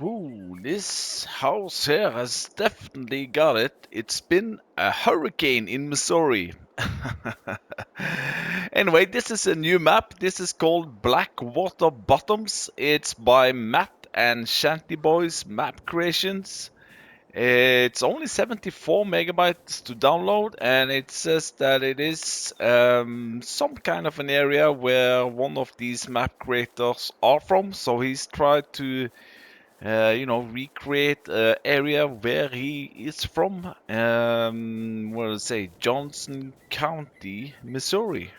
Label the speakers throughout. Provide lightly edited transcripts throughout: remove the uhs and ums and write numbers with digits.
Speaker 1: Ooh, this house here has definitely got it. It's been a hurricane in Missouri. Anyway, this is a new map. This is called Blackwater Bottoms. It's by Matt and Shantyboys Map Creations. It's only 74 megabytes to download, and it says that it is some kind of an area where one of these map creators are from. So he's tried to recreate area where he is from. What do I say? Johnson County, Missouri.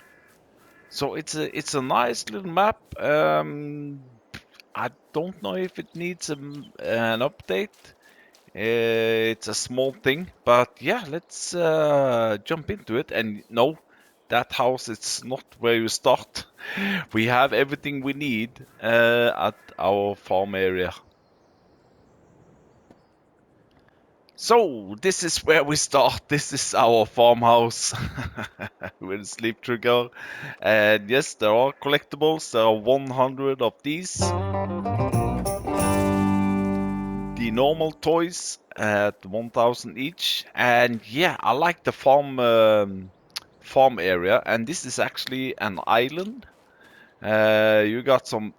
Speaker 1: So it's a nice little map. I don't know if it needs an update. It's a small thing, but yeah, let's jump into it. And no, that house is not where you start. We have everything we need at our farm area. So this is where we start. This is our farmhouse with a sleep trigger. And yes, there are collectibles. There are 100 of these. The normal toys at 1,000 each. And yeah, I like the farm area. And this is actually an island. You got some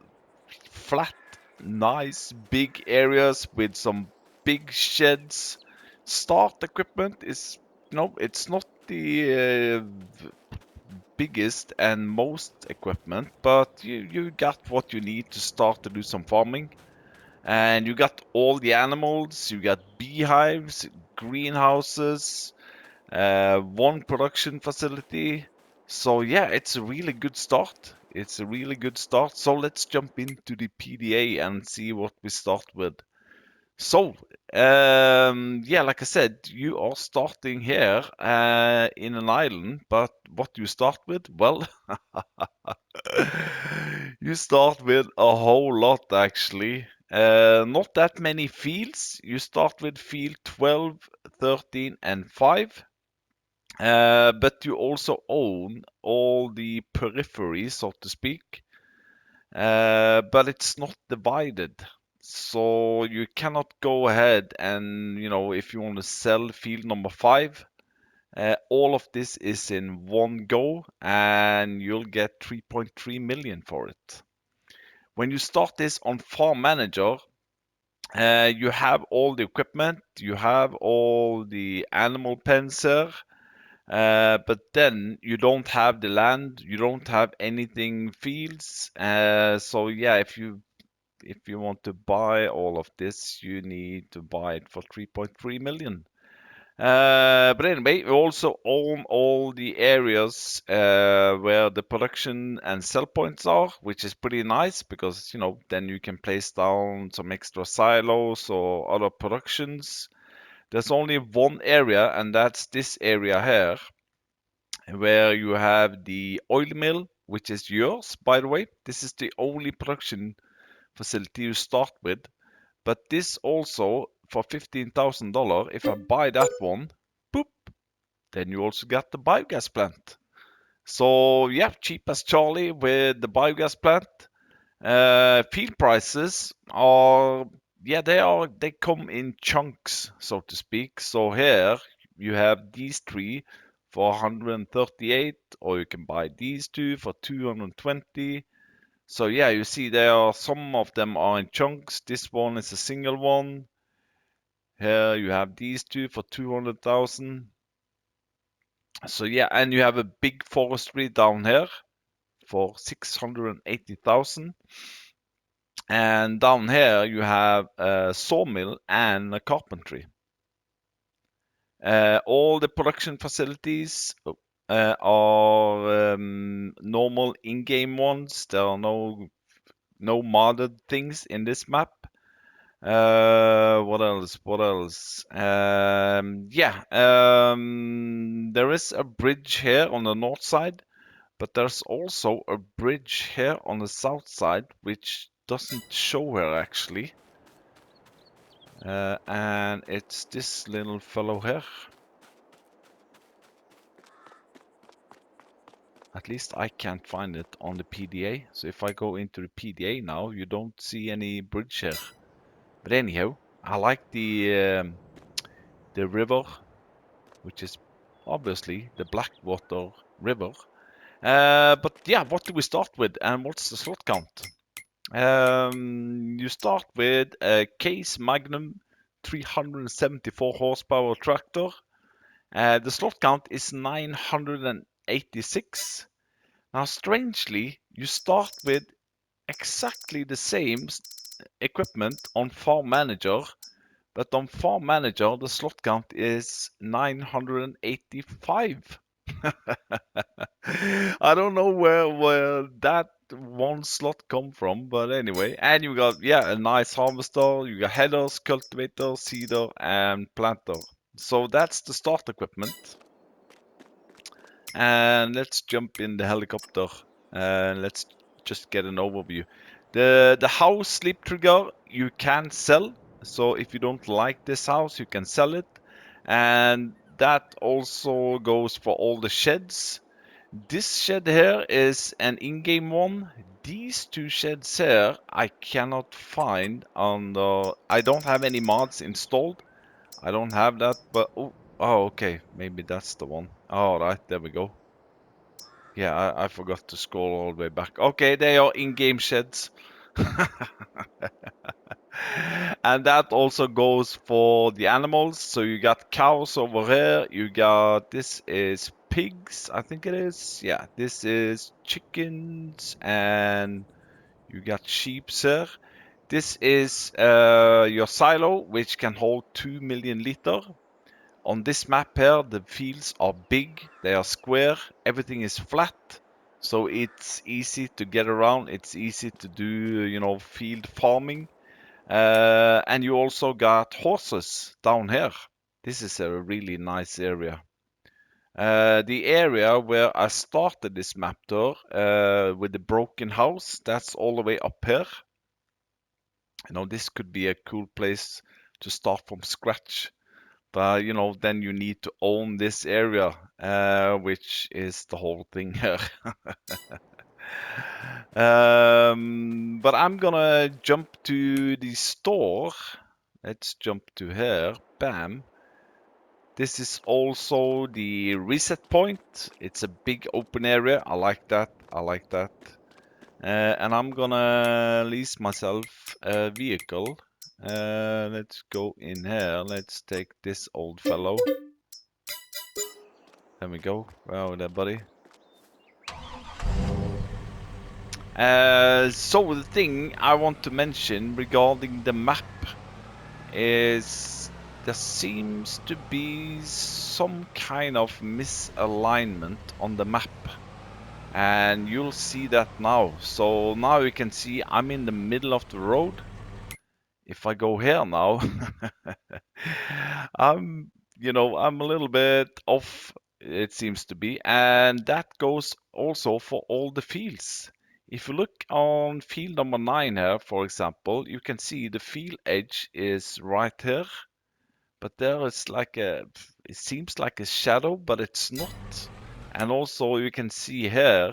Speaker 1: flat, nice, big areas with some big sheds. Start equipment is, it's not the biggest and most equipment, but you got what you need to start to do some farming. And you got all the animals, you got beehives, greenhouses, one production facility. So yeah, it's a really good start. It's a really good start. So let's jump into the PDA and see what we start with. So, yeah, like I said, you are starting here in an island, but what do you start with? Well, you start with a whole lot actually. Not that many fields. You start with field 12, 13, and 5. But you also own all the periphery, so to speak. But it's not divided. So you cannot go ahead and, if you want to sell field number 5, all of this is in one go and you'll get 3.3 million for it. When you start this on Farm Manager, you have all the equipment, you have all the animal pens here, but then you don't have the land, you don't have anything fields. So yeah, if you want to buy all of this, you need to buy it for 3.3 million. But anyway, we also own all the areas where the production and sell points are, which is pretty nice because, then you can place down some extra silos or other productions. There's only one area, and that's this area here, where you have the oil mill, which is yours, by the way. This is the only production facility you start with. But this also, for $15,000, if I buy that one, boop, then you also got the biogas plant. So yeah, cheap as Charlie with the biogas plant. Field prices are, yeah, they come in chunks, so to speak. So here you have these three for 138, or you can buy these two for 220. So yeah, you see there are some of them are in chunks. This one is a single one. Here you have these two for 200,000. So yeah, and you have a big forestry down here for 680,000. And down here you have a sawmill and a carpentry. All the production facilities are normal in-game ones. There are no modded things in this map. What else? What else? Yeah, there is a bridge here on the north side, but there's also a bridge here on the south side, which doesn't show here actually. And it's this little fellow here. At least I can't find it on the PDA. So if I go into the PDA now, you don't see any bridge here. But anyhow, I like the river, which is obviously the Blackwater River. But yeah, what do we start with, and what's the slot count? You start with a Case Magnum 374 horsepower tractor. The slot count is 986. Now, strangely, you start with exactly the same equipment on Farm Manager, but on Farm Manager, the slot count is 985. I don't know where that one slot come from, but anyway. And you got, yeah, a nice harvester, you got headers, cultivator, seeder, and planter. So that's the start equipment. And let's jump in the helicopter and let's just get an overview. The house sleep trigger you can sell. So if you don't like this house, you can sell it. And that also goes for all the sheds. This shed here is an in-game one. These two sheds here I cannot find on the. I don't have any mods installed. I don't have that, but oh, okay, maybe that's the one. All right, there we go. Yeah, I forgot to scroll all the way back. Okay, they are in-game sheds. And that also goes for the animals. So you got cows over here. You got, this is pigs, I think it is. Yeah, this is chickens, and you got sheep here. This is your silo, which can hold 2 million liter. On this map here, the fields are big, they are square, everything is flat, so it's easy to get around, it's easy to do, field farming. And you also got horses down here. This is a really nice area. The area where I started this map tour, with the broken house, that's all the way up here. This could be a cool place to start from scratch. But then you need to own this area, which is the whole thing here. But I'm gonna jump to the store. Let's jump to here. Bam. This is also the reset point. It's a big open area. I like that. I like that. And I'm gonna lease myself a vehicle. Let's go in here. Let's take this old fellow. There we go. Wow, there, buddy. So the thing I want to mention regarding the map is there seems to be some kind of misalignment on the map. And you'll see that now. So now you can see I'm in the middle of the road. If I go here now, I'm a little bit off, it seems to be, and that goes also for all the fields. If you look on field number 9 here, for example, you can see the field edge is right here, but there is it seems like a shadow, but it's not. And also you can see here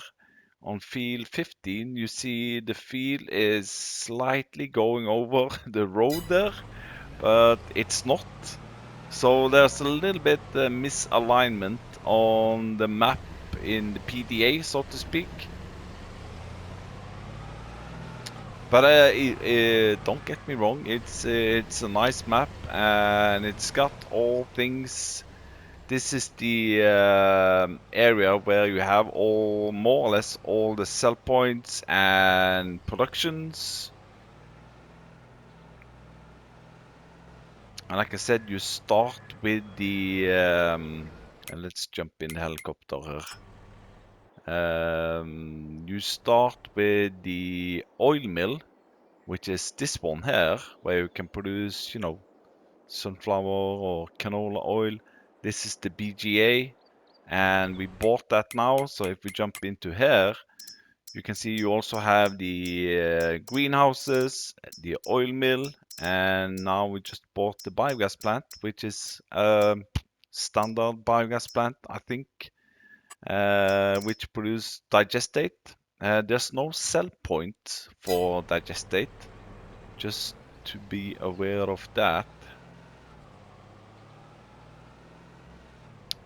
Speaker 1: on field 15, you see the field is slightly going over the road there, but it's not. So there's a little bit misalignment on the map in the PDA, so to speak. But don't get me wrong, it's a nice map and it's got all things. This is the area where you have more or less all the sell points and productions. And like I said, you start with the and let's jump in the helicopter here. You start with the oil mill, which is this one here, where you can produce, sunflower or canola oil. This is the BGA, and we bought that now. So if we jump into here, you can see you also have the greenhouses, the oil mill, and now we just bought the biogas plant, which is standard biogas plant, I think, which produce digestate. There's no sell point for digestate, just to be aware of that.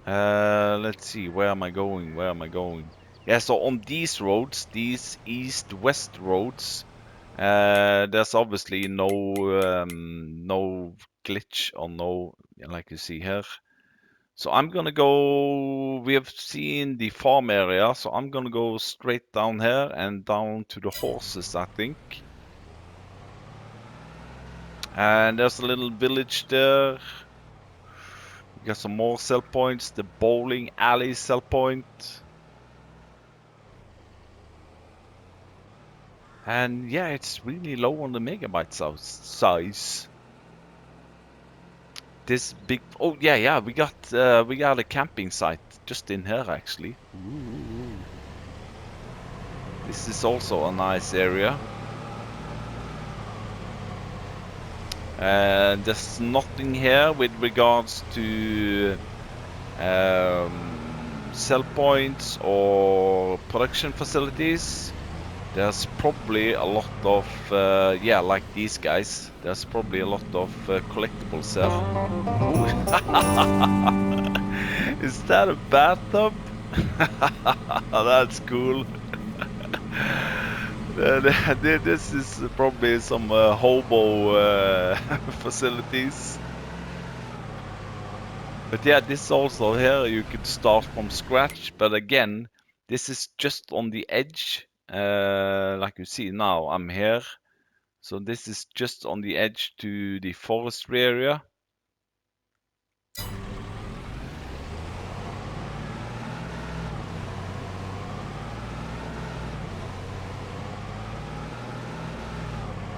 Speaker 1: Let's see, where am I going? Where am I going? Yeah, so on these roads, these east-west roads, there's obviously no glitch or no, like you see here. So I'm gonna go, we have seen the farm area, so I'm gonna go straight down here and down to the horses, I think. And there's a little village there. We got some more sell points, the bowling alley sell point. And yeah, it's really low on the megabyte size. This big, oh yeah, we got a camping site just in here actually. Ooh. This is also a nice area. And there's nothing here with regards to sell points or production facilities. There's probably a lot of, yeah, like these guys. There's probably a lot of collectibles there. Is that a bathtub? That's cool. This is probably some hobo facilities. But yeah, this also here you could start from scratch. But again, this is just on the edge. Like you see now, I'm here. So this is just on the edge to the forestry area.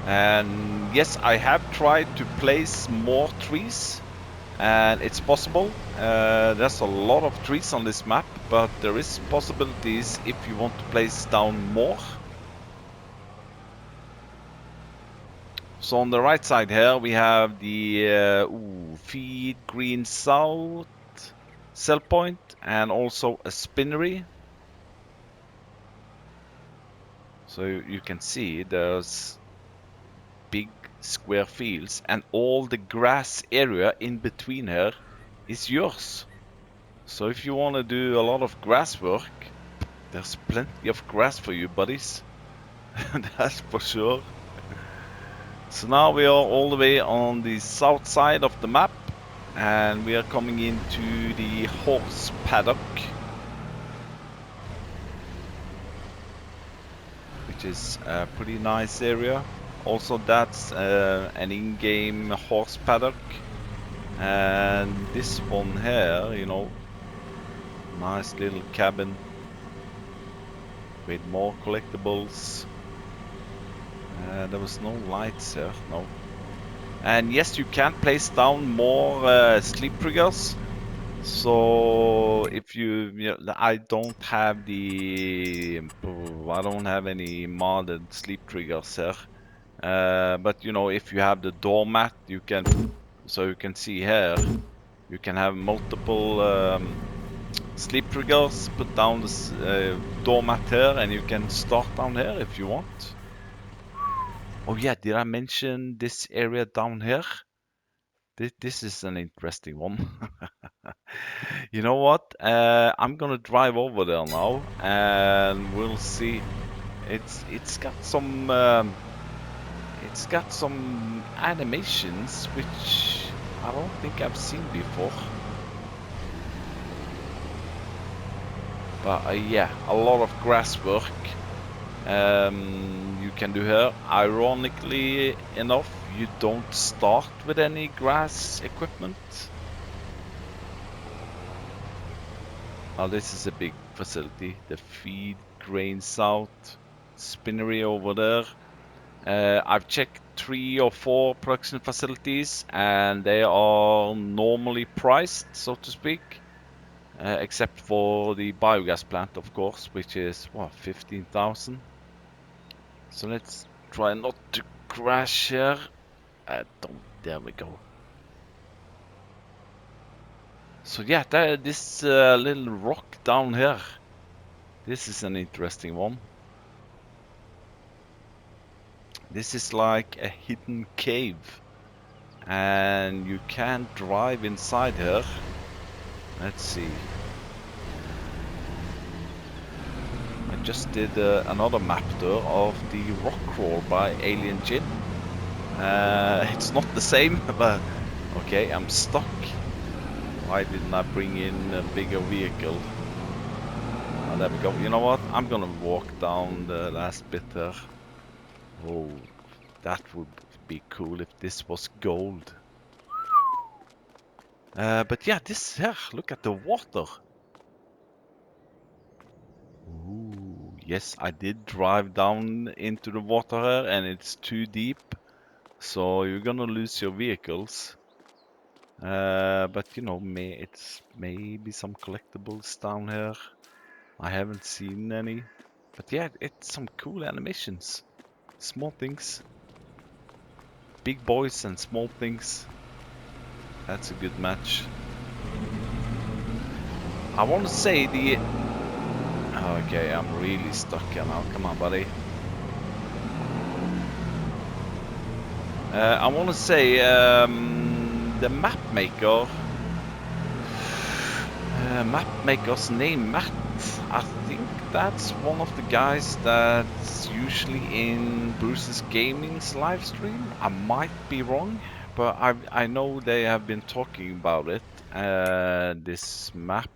Speaker 1: And yes, I have tried to place more trees, and it's possible. There's a lot of trees on this map, but there is possibilities if you want to place down more. So on the right side here we have the feed green south sell point and also a spinnery. So you can see there's big square fields, and all the grass area in between here is yours. So if you want to do a lot of grass work, there's plenty of grass for you, buddies. That's for sure. So now we are all the way on the south side of the map, and we are coming into the horse paddock, which is a pretty nice area. Also, that's an in-game horse paddock. And this one here, you know, nice little cabin with more collectibles. There was no lights here, no. And yes, you can place down more sleep triggers. So if you know, I don't have any modded sleep triggers here. But you know, if you have the doormat, you can. So you can see here, you can have multiple sleep triggers. Put down this doormat here, and you can start down here if you want. Oh yeah, did I mention this area down here? This is an interesting one. You know what? I'm gonna drive over there now, and we'll see. It's got some animations which I don't think I've seen before. But yeah, a lot of grass work you can do here. Ironically enough, you don't start with any grass equipment. Now this is a big facility, the feed grain south spinnery over there. I've checked 3 or 4 production facilities, and they are normally priced, so to speak, except for the biogas plant, of course, which is what, 15,000. So let's try not to crash here. There we go. So yeah, this little rock down here, this is an interesting one. This is like a hidden cave, and you can't drive inside here. Let's see. I just did another map tour of the rock crawl by Alien Jin. It's not the same, but okay, I'm stuck. Why didn't I bring in a bigger vehicle? Oh, there we go. You know what? I'm gonna walk down the last bit there. Oh, that would be cool if this was gold. But yeah, this here, look at the water. Ooh, yes, I did drive down into the water here, and it's too deep, so you're gonna lose your vehicles. But you know, it's maybe some collectibles down here. I haven't seen any, but yeah, it's some cool animations. Small things, big boys and small things. That's a good match. I want to say the... Okay, I'm really stuck here now. Come on, buddy. I want to say the map maker's name, Matt. I think that's one of the guys that's usually in Bruce's Gaming's live stream. I might be wrong, but I know they have been talking about it, this map.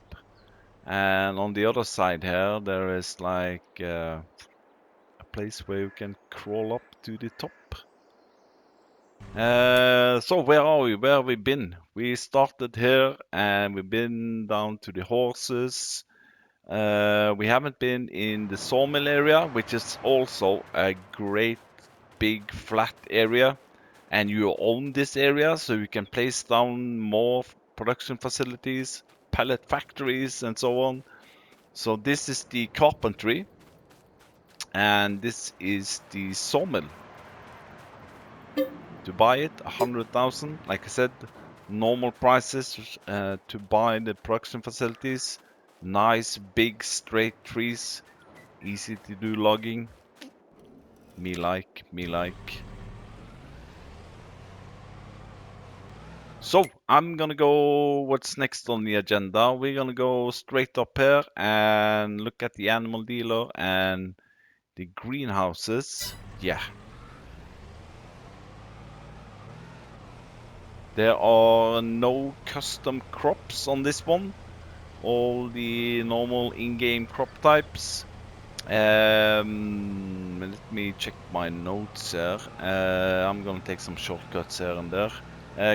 Speaker 1: And on the other side here, there is like a place where you can crawl up to the top. So where are we? Where have we been? We started here and we've been down to the horses. We haven't been in the Sawmill area, which is also a great big flat area. And you own this area, so you can place down more production facilities, pallet factories, and so on. So this is the carpentry, and this is the sawmill. To buy it, 100,000. Like I said, normal prices to buy the production facilities. Nice big straight trees, easy to do logging. Me like, me like. So I'm gonna go. What's next on the agenda? We're gonna go straight up here and look at the animal dealer and the greenhouses. Yeah. There are no custom crops on this one. All the normal in-game crop types. Let me check my notes here. I'm gonna take some shortcuts here and there.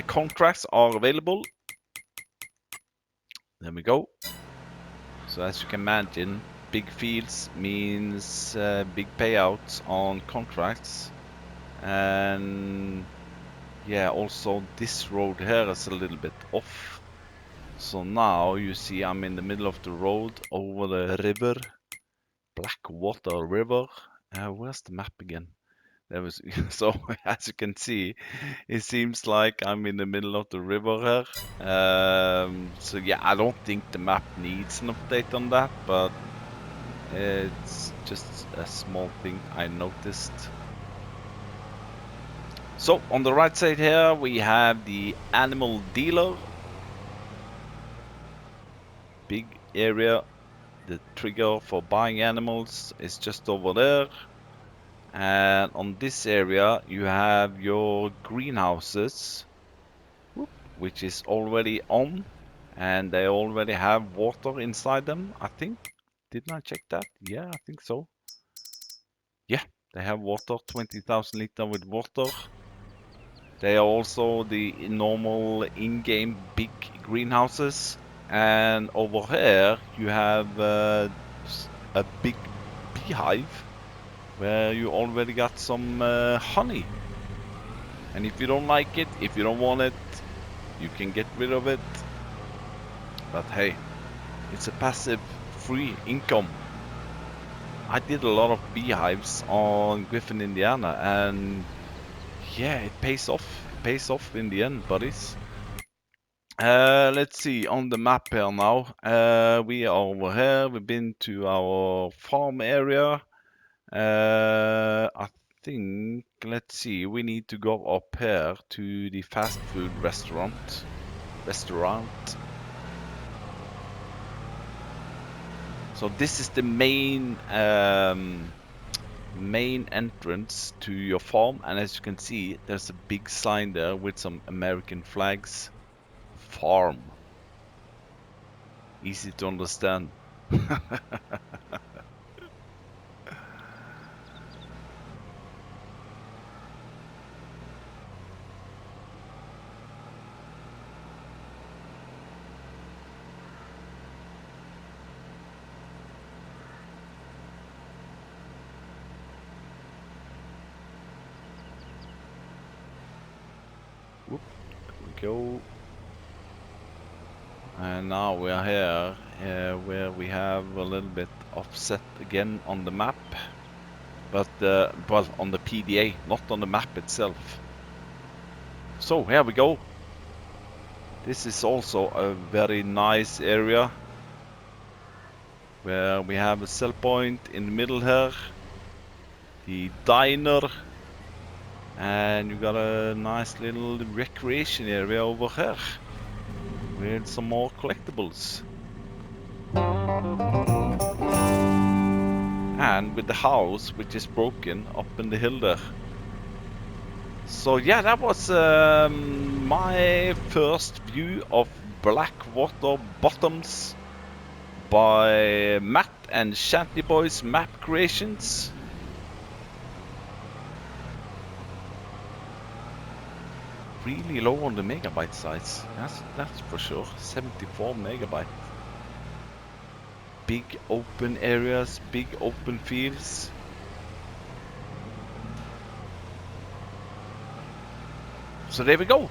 Speaker 1: Contracts are available. There we go. So as you can imagine, big fields means big payouts on contracts. And yeah, also this road here is a little bit off. So now you see I'm in the middle of the road over the river, Blackwater River. Where's the map again? There was so as you can see, it seems like I'm in the middle of the river here. So yeah, I don't think the map needs an update on that, but it's just a small thing I noticed. So on the right side here we have the animal dealer. Big area. The trigger for buying animals is just over there. And on this area you have your greenhouses, which is already on, and they already have water inside them, I think. Didn't I check that? Yeah, I think so. Yeah, they have water, 20,000 liter with water. They are also the normal in-game big greenhouses. And over here you have a big beehive where you already got some honey. And if you don't like it, if you don't want it, you can get rid of it. But hey, it's a passive free income. I did a lot of beehives on Griffin, Indiana, and yeah, it pays off. It pays off in the end, buddies. Let's see, on the map here now. We are over here. We've been to our farm area. I think, let's see, we need to go up here to the fast food restaurant. So this is the main main entrance to your farm, and as you can see, there's a big sign there with some American flags. Farm. Easy to understand. Whoop, there we go. And now we are here where we have a little bit offset again on the map, but well, on the PDA, not on the map itself. So here we go. This is also a very nice area where we have a sell point in the middle here, the diner, and you got a nice little recreation area over here with some more collectibles. And with the house which is broken up in the hill there. So yeah, that was my first view of Blackwater Bottoms by Matt and Shantyboys Map Creations. Really low on the megabyte size, that's for sure. 74 megabyte. Big open areas, big open fields. So there we go.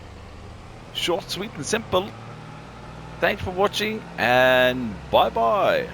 Speaker 1: Short, sweet and simple. Thanks for watching and bye bye.